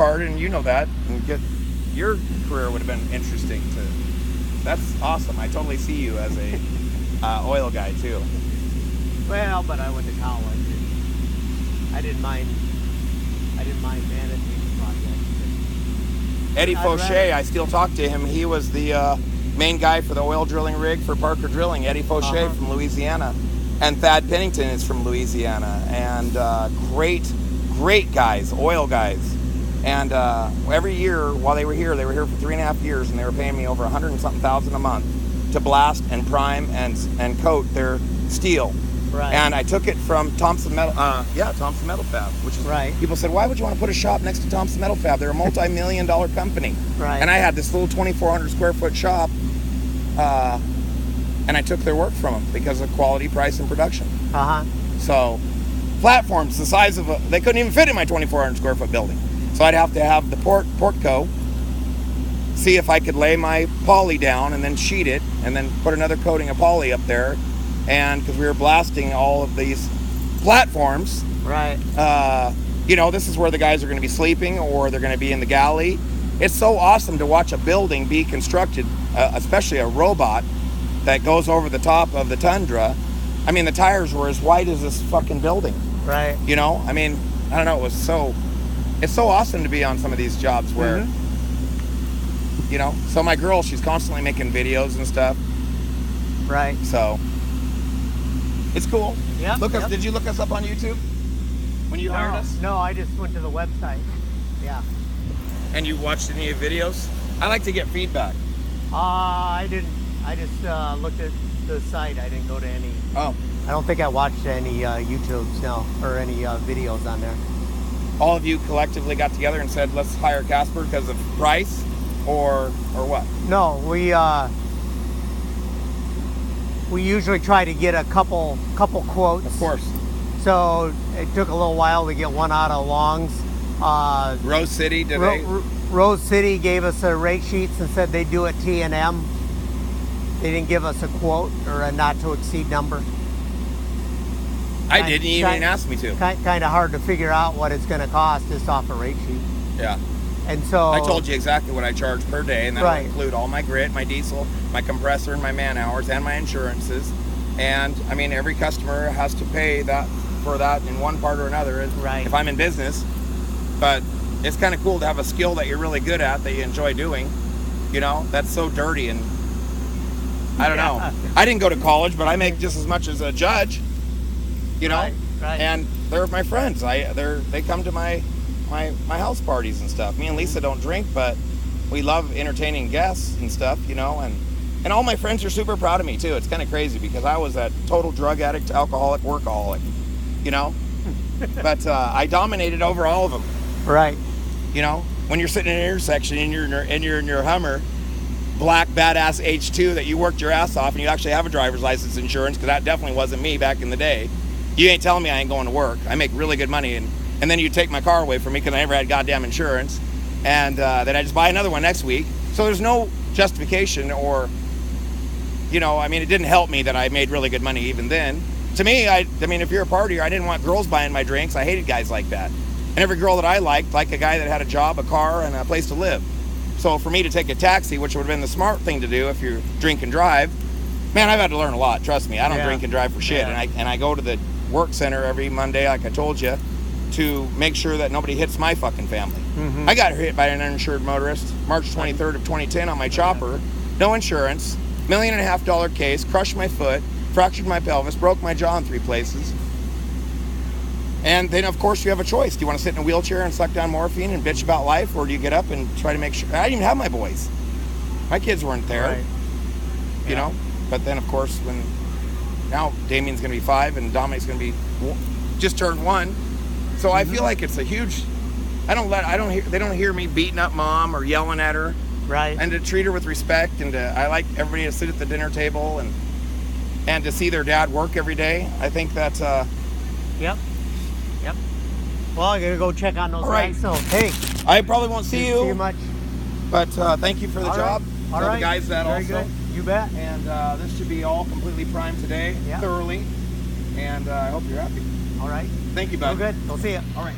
hard, and you know that, and get your career would have been interesting to. That's awesome. I totally see you as a oil guy too. Well, but I went to college. And I didn't mind. I didn't mind managing projects. Eddie Fauché, I still talk to him. He was the main guy for the oil drilling rig for Parker Drilling. Eddie Fauché from Louisiana, and Thad Pennington is from Louisiana, and great guys, oil guys. And every year while they were here for 3.5 years, and they were paying me over $100 and something thousand a month to blast and prime and coat their steel. Right. And I took it from Thompson Metal, Thompson Metal Fab, which is right. People said, why would you want to put a shop next to Thompson Metal Fab? They're a multi-million-dollar company. Right. And I had this little 2,400 square foot shop, and I took their work from them because of quality, price, and production. So, platforms the size of they couldn't even fit in my 2,400 square foot building. So I'd have to have the Portco, see if I could lay my poly down and then sheet it, and then put another coating of poly up there. And because we were blasting all of these platforms, right? This is where the guys are going to be sleeping, or they're going to be in the galley. It's so awesome to watch a building be constructed, especially a robot that goes over the top of the Tundra. I mean, the tires were as wide as this fucking building. Right. I mean, I don't know. It's so awesome to be on some of these jobs where, So my girl, she's constantly making videos and stuff. Right. So. It's cool. Yeah. Did you look us up on YouTube when you hired us? No, I just went to the website. Yeah. And you watched any of the videos? I like to get feedback. I didn't. I just looked at the site. I didn't go to any. Oh. I don't think I watched any YouTubes, no, or any videos on there. All of you collectively got together and said, let's hire Casper because of price, or what? No, we usually try to get a couple quotes. Of course. So it took a little while to get one out of Long's. Rose City, Rose City gave us a rate sheets and said they'd do a T&M. They didn't give us a quote or a not to exceed number. I didn't even ask me to. Kind of hard to figure out what it's going to cost just off a rate sheet. Yeah. And so I told you exactly what I charge per day, and that will include all my grit, my diesel, my compressor, and my man hours, and my insurances. And I mean, every customer has to pay that for that in one part or another. Right. If I'm in business, but it's kind of cool to have a skill that you're really good at that you enjoy doing. That's so dirty, and I don't know. I didn't go to college, but I make just as much as a judge. Right. And they're my friends. They come to my house parties and stuff. Me and Lisa don't drink, but we love entertaining guests and stuff, and all my friends are super proud of me too. It's kind of crazy because I was a total drug addict, alcoholic, workaholic, but I dominated over all of them. Right. When you're sitting in an intersection and you're in your Hummer, black badass H2 that you worked your ass off, and you actually have a driver's license insurance, because that definitely wasn't me back in the day. You ain't telling me I ain't going to work. I make really good money, and then you take my car away from me because I never had goddamn insurance, and then I just buy another one next week. So there's no justification, or it didn't help me that I made really good money even then. To me, I mean, if you're a partier, I didn't want girls buying my drinks. I hated guys like that. And every girl that I liked a guy that had a job, a car, and a place to live. So for me to take a taxi, which would have been the smart thing to do if you drink and drive, man, I've had to learn a lot. Trust me, I don't drink and drive for shit. Yeah. And I go to the work center every Monday, like I told you, to make sure that nobody hits my fucking family. I got hit by an uninsured motorist March 23rd of 2010 on my chopper. No insurance, $1.5 million case, crushed my foot, fractured my pelvis, broke my jaw in 3 places. And then, of course, you have a choice. Do you want to sit in a wheelchair and suck down morphine and bitch about life, or do you get up and try to make sure? I didn't even have my boys. My kids weren't there, But then, of course, now Damien's going to be 5 and Dominic's going to be just turned 1. So I feel like it's a huge. They don't hear me beating up mom or yelling at her. Right. And to treat her with respect, and I like everybody to sit at the dinner table and to see their dad work every day. I think that's. Yep. Well, I gotta go check on those guys. So hey, I probably won't see you. See you much. But thank you for the job. All Tell right. the guys that Very also. Good. You bet. And this should be all completely primed today, thoroughly. And I hope you're happy. All right. Thank you, bud. Good. We'll see you. All right.